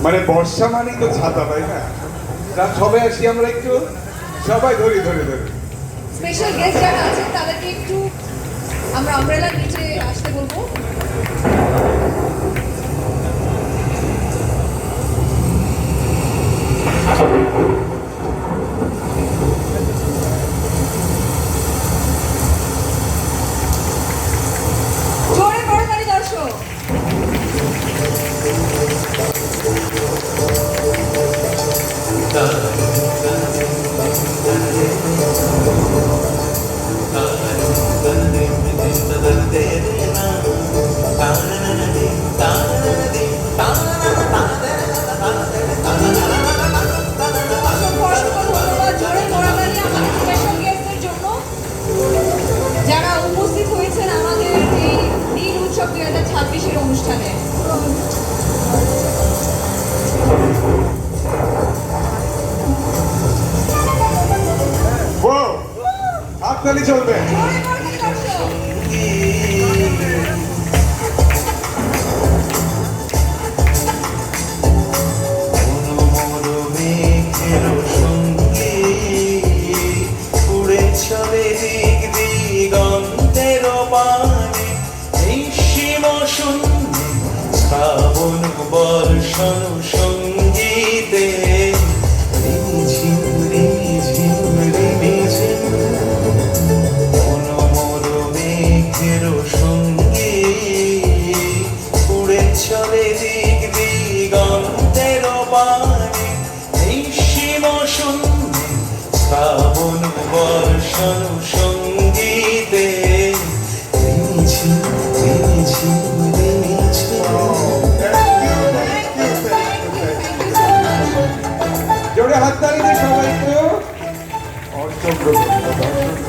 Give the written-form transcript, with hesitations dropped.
মানে বর্ষা মানেই তো ছাতা, তাই না? সবাই আসি আমরা একটু, সবাই ধরি ধরে ধরে। স্পেশাল গেস্ট যারা আছেন তাদেরকে একটু আমরা আমব্রেলার নিচে আসতে বলবো। জোরে করতালি দর্শক। যারা উপস্থিত হয়েছেন আমাদের এই নীল উৎসব 2026-এর অনুষ্ঠানে। হাততালি চলবে। শ্রাবণ বর্ষণ সঙ্গীতে রিঝিম রিঝিম রিঝিম মনোমর মেঘের সঙ্গী উড়ে চলে দিক দিগন্তের পানে নিঃসীম শূন্যে শ্রাবণ বর্ষণ সঙ্গীতে রিঝিম রিঝিম জোরে হাততালি দিয়ে সবাই একটু অসংখ্য ধন্যবাদ।